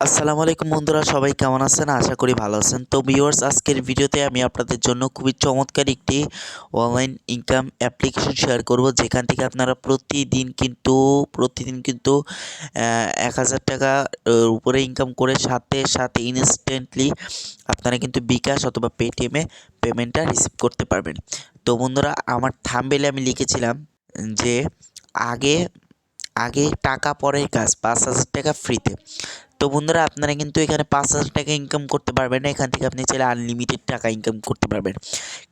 আসসালামু আলাইকুম বন্ধুরা, সবাই কেমন আছেন? আশা করি ভালো আছেন। তো ভিউয়ার্স, আজকের ভিডিওতে আমি আপনাদের জন্য খুবই চমৎকার একটি অনলাইন ইনকাম অ্যাপ্লিকেশন শেয়ার করব, যেখান থেকে আপনারা প্রতিদিন কিন্তু ১,০০০ টাকা উপরে ইনকাম করে সাথে সাথে ইনস্ট্যান্টলি আপনারা কিন্তু বিকাশ অথবা পেটিএমে পেমেন্টটা রিসিভ করতে পারবেন। তো বন্ধুরা, আমার থাম্বনেইলে আমি লিখেছিলাম যে আগে আগে টাকা পরে কাজ, ৫,০০০ টাকা ফ্রিতে। তো বন্ধুরা, আপনারা কিন্তু এখানে ৫,০০০ টাকা ইনকাম করতে পারবেন না। এখান থেকে আপনি চাইলে আনলিমিটেড টাকা ইনকাম করতে পারবেন।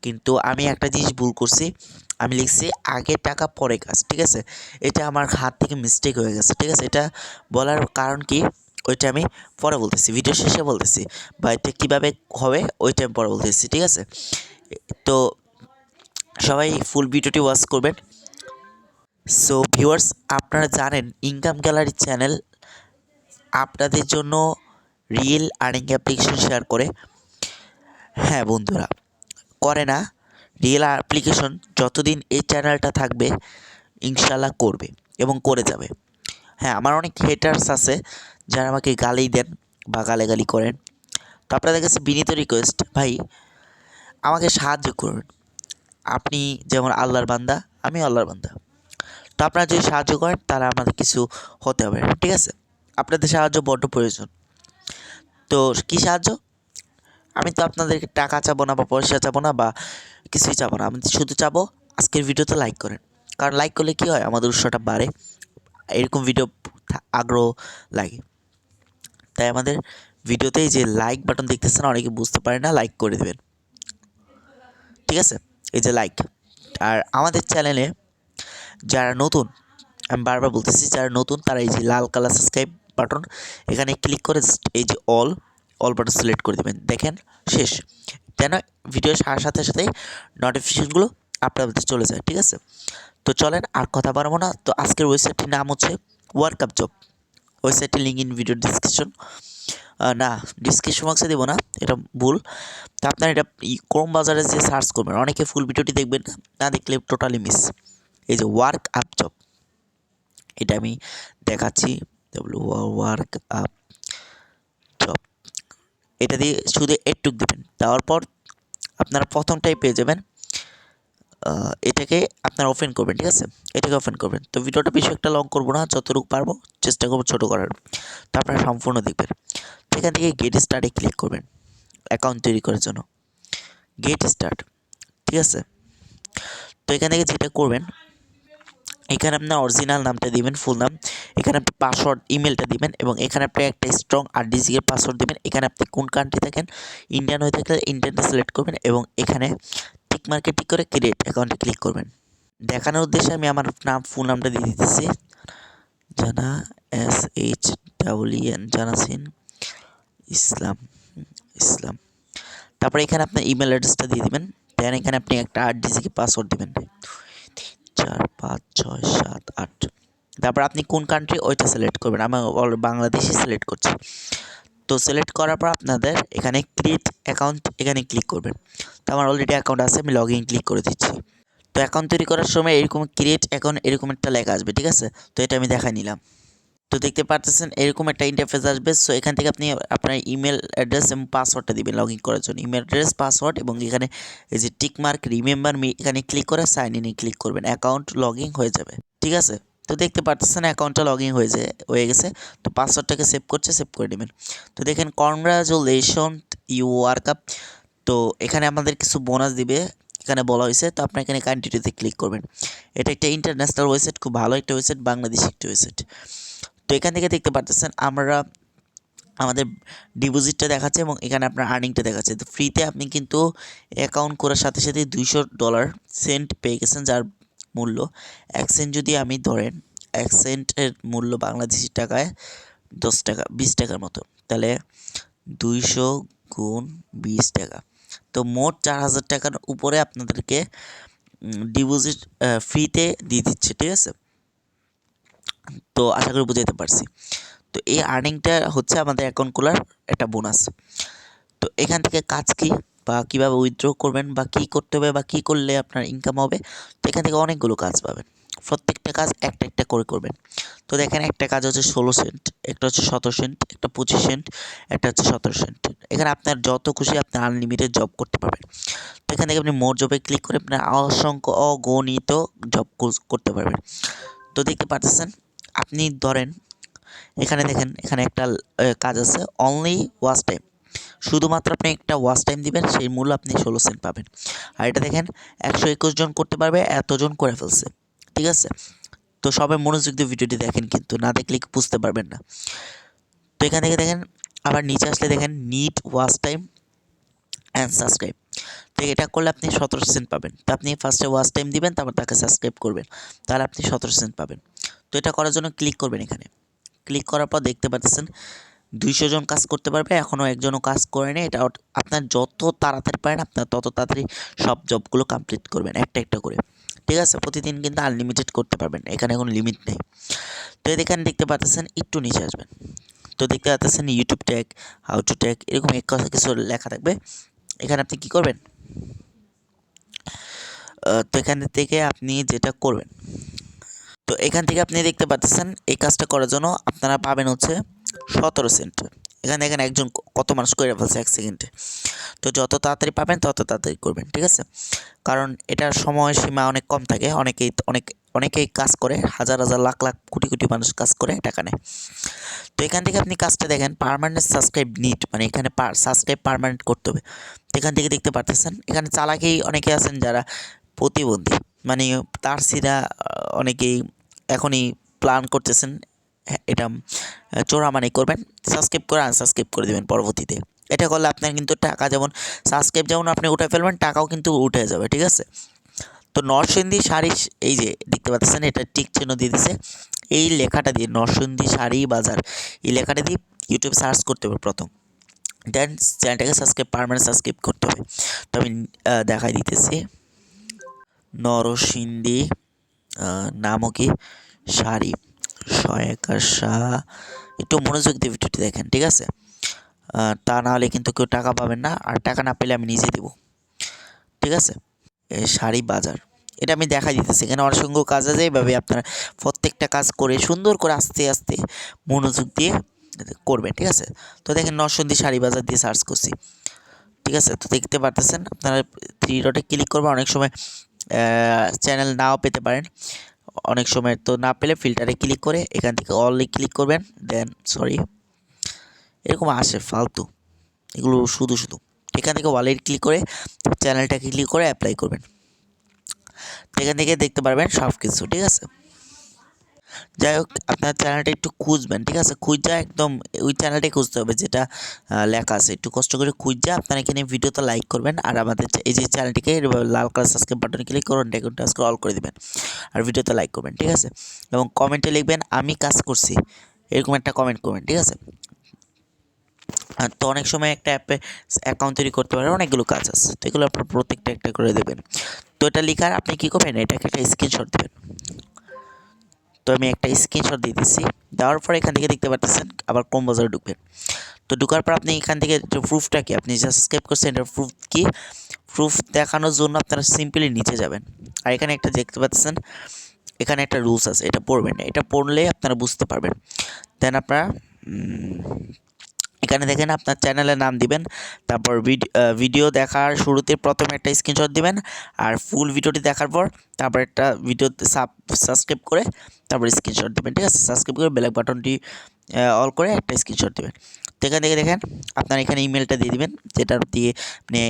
কিন্তু আমি একটা জিনিস ভুল করছি, আমি লিখছি আগে টাকা পরে কাজ, ঠিক আছে? এটা আমার হাত থেকে মিস্টেক হয়ে গেছে, ঠিক আছে? এটা বলার কারণ কি, ওইটা আমি পরে বলতেছি, ভিডিও শেষে বলতেছি, বা এটা কীভাবে হবে ওইটা আমি পরে বলতেছি, ঠিক আছে? তো সবাই ফুল ভিডিওটি ওয়াচ করবেন। সো ভিউয়ার্স, আপনারা জানেন ইনকাম গ্যালারি চ্যানেল আপনাদের জন্য রিয়েল আর্নিং অ্যাপ্লিকেশন শেয়ার করে। হ্যাঁ বন্ধুরা, করে না। রিয়েল অ্যাপ্লিকেশন যতদিন এই চ্যানেলটা থাকবে ইনশাল্লাহ করবে এবং করে যাবে। হ্যাঁ, আমার অনেক হেটার্স আছে যারা আমাকে গালি দেন বা গালাগালি করেন। তো আপনাদের কাছে বিনীত রিকোয়েস্ট, ভাই আমাকে সাহায্য করুন। আপনি যেমন আল্লাহর বান্দা, আমিও আল্লাহর বান্দা। তো আপনারা যদি সাহায্য করেন তাহলে আমাদের কিছু হতে হবে, ঠিক আছে? আপনাদের সাহায্য বড্ড প্রয়োজন। তো কী সাহায্য? আমি তো আপনাদেরকে টাকা চাবো না বা পয়সা চাবো না বা কিছুই চাবো না। আমি শুধু চাবো আজকের ভিডিওতে লাইক করেন। কারণ লাইক করলে কী হয়, আমাদের উৎসাহটা বাড়ে, এরকম ভিডিও আগ্রহ লাগে। তাই আমাদের ভিডিওতে এই যে লাইক বাটন দেখতেছেন, অনেকে বুঝতে পারে না, লাইক করে দেবেন, ঠিক আছে? এই যে লাইক। আর আমাদের চ্যানেলে যারা নতুন, আমি বারবার বলতেছি, যারা নতুন তারা এই যে লাল কালার সাবস্ক্রাইব বাটন, এখানে ক্লিক করে এই যে অল বাটন সিলেক্ট করে দেবেন। দেখেন শেষ, যেন ভিডিও সাথে সাথেই নোটিফিকেশনগুলো আপনাদের চলে যায়, ঠিক আছে? তো চলেন আর কথা বাড়াবো না। তো আজকের ওয়েবসাইটটির নাম হচ্ছে ওয়ার্কআপ জব। ওয়েবসাইটের লিঙ্ক ইন ভিডিও ডিসক্রিপশন, না ডিসক্রিপশন বক্সে দেবো না, এটা ভুল। তো আপনারা এটা ক্রোম বাজারে যে সার্চ করবেন, অনেকে ফুল ভিডিওটি দেখবেন না, দেখলে টোটালি মিস। এই যে ওয়ার্কআপ জব, এটা আমি দেখাচ্ছি, ওয়ার্ক আপ জব। এটা দিয়ে শুধু একটুক দেবেন, দেওয়ার পর আপনারা প্রথমটাই পেয়ে যাবেন। এটাকে আপনারা ওপেন করবেন, ঠিক আছে? এটাকে ওপেন করবেন। তো ভিডিওটা বেশি একটা লং করবো না, যতটুকু পারবো চেষ্টা করবো ছোটো করার। তো আপনারা সম্পূর্ণ দেখবেন। সেখান থেকে গেট স্টার্টে ক্লিক করবেন অ্যাকাউন্ট তৈরি করার জন্য। গেট স্টার্ট, ঠিক আছে? তো এখান থেকে যেটা করবেন, এখানে আপনার অরিজিনাল নামটা দিবেন, ফুল নাম। এখানে আপনি পাসওয়ার্ড, ইমেলটা দিবেন এবং এখানে আপনি একটা স্ট্রং 8 ডিজিটের পাসওয়ার্ড দিবেন। এখানে আপনি কোন কান্ট্রি থাকেন, ইন্ডিয়ান হয়ে থাকলে ইন্ডিয়ানটা সিলেক্ট করবেন এবং এখানে টিক মার্কে টিক করে ক্রিয়েট অ্যাকাউন্টে ক্লিক করবেন। দেখানোর উদ্দেশ্যে আমি আমার ফুল নামটা দিয়ে দিতেছি, জানা, SHEEN, জানাসিন ইসলাম। তারপরে এখানে আপনার ইমেল অ্যাড্রেসটা দিয়ে দিবেন। দেন এখানে আপনি একটা 8 ডিজিটের পাসওয়ার্ড দিবেন, 4 5 6 7 8। তারপর আপনি কোন কান্ট্রি ওইটা সিলেক্ট করবেন। আমি বাংলাদেশই সিলেক্ট করছি। তো সিলেক্ট করার পর আপনাদের এখানে ক্রিয়েট অ্যাকাউন্ট, এখানে ক্লিক করবেন। তো আমার অলরেডি অ্যাকাউন্ট আছে, আমি লগ ইন ক্লিক করে দিচ্ছি। তো অ্যাকাউন্ট তৈরি করার সময় এরকম ক্রিয়েট অ্যাকাউন্ট এরকম একটা লেখা আসবে, ঠিক আছে? তো এটা আমি দেখাই নিলাম। তো দেখতে পারতেছেন এরকম একটা ইন্টারফেস আসবে। সো এখান থেকে আপনি আপনার ইমেল অ্যাড্রেস এবং পাসওয়ার্ডটা দিবেন লগ ইন করার জন্য। ইমেল অ্যাড্রেস, পাসওয়ার্ড এবং এখানে এই যে টিক মার্ক রিমেম্বার মি, এখানে ক্লিক করে সাইন ইনে ক্লিক করবেন। অ্যাকাউন্ট লগ ইন হয়ে যাবে, ঠিক আছে? তো দেখতে পারতেছেন অ্যাকাউন্টটা লগ ইন হয়ে গেছে। তো পাসওয়ার্ডটাকে সেভ করছে, সেভ করে নেবেন। তো দেখেন কনগ্রাচুলেশন ইউ ওয়ার্কআপ। তো এখানে আমাদের কিছু বোনাস দিবে, এখানে বলা হয়েছে। তো আপনি এখানে কন্টিনিউতে ক্লিক করবেন। এটা একটা ইন্টারন্যাশনাল ওয়েবসাইট, খুব ভালো একটা ওয়েবসাইট, বাংলাদেশি একটা ওয়েবসাইট। তো এখান থেকে দেখতে পারতেছেন আমরা আমাদের ডিপোজিটটা দেখাচ্ছে এবং এখানে আপনার আর্নিংটা দেখাচ্ছে। তো ফ্রিতে আপনি কিন্তু অ্যাকাউন্ট করার সাথে সাথে $200 সেন্ট পেয়ে গেছেন, যার মূল্য 1 সেন্ট। যদি আমি ধরেন 1 সেন্টের মূল্য বাংলাদেশি টাকায় 10 টাকা, 20 টাকার মতো, তাহলে 200 গুণ 20 টাকা। তো মোট 4,000 টাকার উপরে আপনাদেরকে ডিপোজিট ফ্রিতে দিয়ে দিচ্ছে, ঠিক আছে? তো আশা করি বুঝাইতে পারছি। তো এই আর্নিংটা হচ্ছে আমাদের অ্যাকাউন্ট খোলার একটা বোনাস। তো এখান থেকে কাজ কি বা কীভাবে উইথড্র করবেন বা কী করতে হবে বা কী করলে আপনার ইনকাম হবে, তো এখান থেকে অনেকগুলো কাজ পাবেন। প্রত্যেকটা কাজ একটা একটা করে করবেন। তো দেখেন একটা কাজ হচ্ছে 16 সেন্ট, একটা হচ্ছে 17 সেন্ট, একটা 25 সেন্ট, একটা হচ্ছে 17 সেন্ট। এখানে আপনার যত খুশি আপনি আনলিমিটেড জব করতে পারবেন। তো এখান থেকে আপনি মোর জবে ক্লিক করে আপনার অসংখ্য অগণিত জব করতে পারবেন। তো দেখতে পাচ্ছেন আপনি ধরেন এখানে দেখেন এখানে একটা কাজ আছে অনলি ওয়াচ টাইম, শুধুমাত্র আপনি একটা ওয়াচ টাইম দিবেন সেই মূল্য আপনি 16 সেন্ট পাবেন। আর এটা দেখেন 121 জন করতে পারবে, এতজন করে ফেলছে। ঠিক আছে, তো সবাই মনোযোগ দিয়ে ভিডিওটি দেখেন, কিন্তু না দেখলে বুঝতে পারবেন না। তো এখান থেকে দেখেন আবার নিচে আসলে দেখেন need watch time and subscribe. তো এটা করলে আপনি 17 সেন্ট পাবেন। তো আপনি ফার্স্টে ওয়াচ টাইম দিবেন, তারপর তাকে সাবস্ক্রাইব করবেন, তাহলে আপনি 17 সেন্ট পাবেন। তো এটা করার জন্য ক্লিক করবেন। এখানে ক্লিক করার পর দেখতে পাচ্ছেন 200 জন কাজ করতে পারবে, এখনও একজনও কাজ করেনি। এটা আপনার যত তাড়াতাড়ি পারেন আপনার তত তাড়াতাড়ি সব জবগুলো কমপ্লিট করবেন একটা একটা করে। ঠিক আছে, প্রতিদিন কিন্তু আনলিমিটেড করতে পারবেন, এখানে কোনো লিমিট নেই। তো এখানে দেখতে পাচ্ছেন একটু নিচে আসবেন, তো দেখতে পাচ্ছেন YouTube tag, how to tag, এরকম এক কথা কিছু লেখা থাকবে। এখানে আপনি কি করবেন, তো এখান থেকে আপনি যেটা করবেন, তো এখান থেকে আপনি দেখতে পাচ্ছেন এই কাজটা করার জন্য আপনারা পাবেন হচ্ছে 17 সেন্ট। এখানে দেখেন একজন কত মানুষ করে ফেলছে 1 সেকেন্ডে। তো যত তাড়াতাড়ি পাবেন তত তাড়াতাড়ি করবেন। ঠিক আছে, কারণ এটার সময়সীমা অনেক কম থাকে, অনেকেই কাজ করে, হাজার হাজার লাখ লাখ কোটি কোটি মানুষ কাজ করে টাকা নেয়। তো এখান থেকে আপনি কাজটা দেখেন পার্মানেন্ট সাবস্ক্রাইব নিড, মানে এখানে সাবস্ক্রাইব পার্মানেন্ট করতে হবে। তো এখান থেকে দেখতে পারতেছেন এখানে চালাকেই অনেকে আছেন যারা প্রতিবন্ধী, মানে তার সিরা অনেকেই এখনই প্ল্যান করতেছেন এটা চোরামানি করবেন, সাবস্ক্রাইব করে আনসাবস্ক্রাইব করে দেবেন পরবর্তীতে। এটা করলে আপনার কিন্তু টাকা যেমন সাবস্ক্রাইব যেমন আপনি উঠে ফেলবেন, টাকাও কিন্তু উঠে যাবে। ঠিক আছে, তো নরসিংদী শাড়ি, এই যে দেখতে পাচ্ছেন এটা টিক চিহ্ন দিয়ে দিছে, এই লেখাটা দিয়ে নরসিংদী শাড়ি বাজার এই লেখাটা দিয়ে ইউটিউবে সার্চ করতে হবে প্রথম, দেন চ্যানেলটাকে সাবস্ক্রাইব পার্মানেন্ট সাবস্ক্রাইব করতে হবে। তো আমি দেখাই দিতেছি নরসিংদী নামও কি শাড়ি সহায়িকা, একটু মনোযোগ দিয়ে ভিডিওটি দেখেন। ঠিক আছে, তা না হলে কিন্তু কেউ টাকা পাবেন না, আর টাকা না পেলে আমি নিজে দেবো। ঠিক আছে, শাড়ি বাজার এটা আমি দেখাই দিতেছি। এখানে অসংখ্য কাজ আছে, এইভাবে আপনারা প্রত্যেকটা কাজ করে সুন্দর করে আস্তে আস্তে মনোযোগ দিয়ে করবেন। ঠিক আছে, তো দেখেন নরসিংদী শাড়ি বাজার দিয়ে সার্চ করছি। ঠিক আছে, তো দেখতে পারতেছেন আপনারা 3 ডটে ক্লিক করবেন। অনেক সময় চ্যানেল নাও পেতে পারেন, অনেক সময় তো না পেলে ফিল্টারে ক্লিক করে এখান থেকে অনলি ক্লিক করবেন, দেন এরকম আসে ফালতু এগুলো শুধু শুধু। এখান থেকে ওয়ালেট ক্লিক করে চ্যানেলটাকে ক্লিক করে অ্যাপ্লাই করবেন। এখান থেকে দেখতে পারবেন সব কিছু। ঠিক আছে, যাই হোক আপনার চ্যানেলটা একটু খুঁজবেন। ঠিক আছে, খুঁজা একদম ওই চ্যানেলটাই খুঁজতে হবে যেটা লেখা আছে, একটু কষ্ট করে খুঁজা আপনারা এখানে ভিডিওতে লাইক করবেন, আর আমাদের এই যে চ্যানেলটিকে লাল কালার সাবস্ক্রাইব বাটনে ক্লিক করুন, ডেকুনটা অল করে দেবেন, আর ভিডিওতে লাইক করবেন। ঠিক আছে, এবং কমেন্টে লিখবেন আমি কাজ করছি, এরকম একটা কমেন্ট করবেন। ঠিক আছে, তো অনেক সময় একটা অ্যাপে অ্যাকাউন্ট তৈরি করতে পারেন, অনেকগুলো কাজ আছে, তো এগুলো আপনার প্রত্যেকটা একটা করে দেবেন। তো এটা লেখার আপনি কী করবেন, এটাকে একটা স্ক্রিনশট দেবেন। তো আমি একটা স্ক্রিনশট দিয়ে দিচ্ছি, দেওয়ার পর এখান থেকে দেখতে পাচ্ছেন আবার ক্রোম ব্রাউজারে ঢুকবেন। তো ঢোকার পর আপনি এখান থেকে প্রুফটা কি আপনি সাবস্ক্রাইব করছেন এটার প্রুফ কি, প্রুফ দেখানোর জন্য আপনারা সিম্পলি নিচে যাবেন, আর এখানে একটা দেখতে পাচ্ছেন এখানে একটা রুলস আছে, এটা পড়বেন, এটা পড়লে আপনারা বুঝতে পারবেন। দেন আপনারা এখানে দেখেন আপনার চ্যানেলের নাম দিবেন, তারপর ভিডিও দেখার শুরুতে প্রথমে একটা স্ক্রিনশট দিবেন, আর ফুল ভিডিওটি দেখার পর তারপর একটা ভিডিও সাবস্ক্রাইব করে তারপর স্ক্রিনশট দেবেন। ঠিক আছে, সাবস্ক্রাইব করে বেল বাটনটি অল করে একটা স্ক্রিনশট দেবেন। তো এখান থেকে দেখেন আপনার এখানে ইমেলটা দিয়ে দিবেন, যেটা দিয়ে আপনি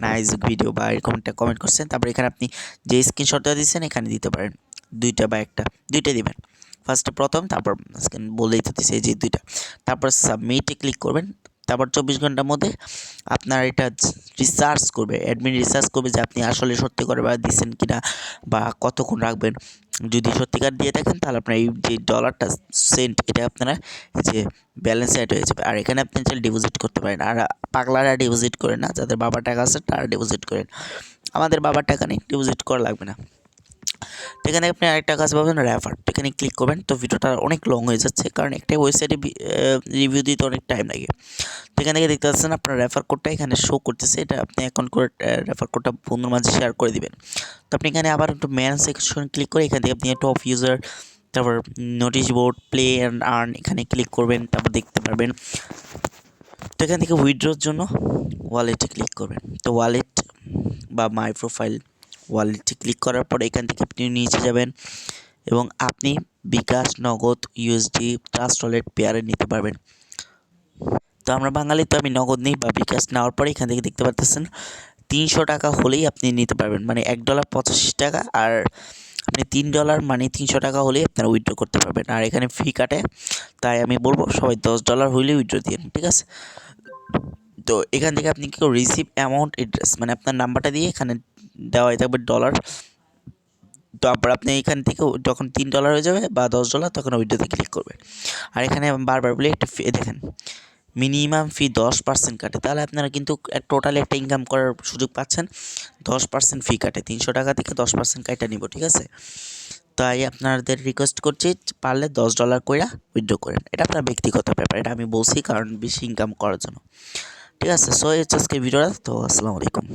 নাইস ভিডিও বা এরকম একটা কমেন্ট করছেন। তারপর এখানে আপনি যে স্ক্রিনশটটা দিচ্ছেন এখানে দিতে পারেন, দুইটা বা একটা, দুইটা দিবেন। ফার্স্টে প্রথম, তারপর বলেই তো দিছে এই যে দুইটা, তারপর সাবমিটে ক্লিক করবেন। তারপর 24 ঘন্টার মধ্যে আপনার এটা রিসার্চ করবে, অ্যাডমিন রিসার্চ করবে যে আপনি আসলে সত্যি করে বা দিচ্ছেন কিনা বা কতক্ষণ রাখবেন। যদি সত্যিকার দিয়ে থাকেন তাহলে আপনার এই যে ডলারটা সেন্ট এটা আপনারা যে ব্যালেন্স অ্যাড হয়ে যাবে, আর এখানে আপনি চাইলে ডিপোজিট করতে পারেন। আর পাগলারা ডিপোজিট করেন না, যাদের বাবার টাকা আছে তারা ডিপোজিট করেন, আমাদের বাবার টাকা নেই, ডিপোজিট করা লাগবে না। তো এখানে আপনি আরেকটা কাজ পাবেন রেফার, তো এখানে ক্লিক করবেন। তো ভিডিওটা অনেক লং হয়ে যাচ্ছে কারণ একটা ওয়েবসাইটে রিভিউ দিতে অনেক টাইম লাগে। তো এখান থেকে দেখতে পাচ্ছেন আপনার রেফার কোডটা এখানে শো করতেছে, এটা আপনি অ্যাকাউন্ট করে রেফার কোডটা বন্ধুর মাঝে শেয়ার করে দিবেন। তো আপনি এখানে আবার একটু ম্যান সেকশন ক্লিক করে এখান থেকে আপনি টপ ইউজার, তারপর notice board, play and earn এখানে ক্লিক করবেন, তারপর দেখতে পারবেন। তো এখান থেকে উইথড্রোর জন্য ওয়ালেটে ক্লিক করবেন। তো ওয়ালেট বা মাই প্রোফাইল ওয়ালেটে ক্লিক করার পর এখান থেকে আপনি নিচে যাবেন এবং আপনি বিকাশ, নগদ, ইউএসডি, ট্রাস্ট ওয়ালেট পেয়ারে নিতে পারবেন। তো আমরা বাঙালি, তো আমি নগদ নিই বা বিকাশ নেওয়ার পরে এখান থেকে দেখতে পাচ্ছেন 300 টাকা হলেই আপনি নিতে পারবেন, মানে $1.85 আর আপনি $3 মানে 300 টাকা হলেই আপনারা উইথড্র করতে পারবেন। আর এখানে ফি কাটে, তাই আমি বলবো সবাই $10 হইলেই উইথড্র দিন, ঠিক আছে। তো এখান থেকে আপনি কি রিসিভ অ্যামাউন্ট এড্রেস, মানে আপনার নাম্বারটা দিয়ে এখানে দেওয়াই থাকবে ডলার। তারপর আপনি এখান থেকে যখন $3 হয়ে যাবে বা $10 তখন উইথড্রোতে ক্লিক করবেন। আর এখানে বারবার বলে একটা ফি দেখেন, মিনিমাম ফি 10% কাটে, তাহলে আপনারা কিন্তু টোটালি একটা ইনকাম করার সুযোগ পাচ্ছেন। 10% ফি কাটে, 300 টাকা থেকে 10% কাটা নিব, ঠিক আছে। তাই আপনাদের রিকোয়েস্ট করছি পারলে $10 কইরা উইথড্র করেন, এটা আপনার ব্যক্তিগত ব্যাপার, এটা আমি বলছি কারণ বেশি ইনকাম করার জন্য, ঠিক আছে। সো এই হচ্ছে আজকে ভিডিওটা, তো আসসালামু আলাইকুম।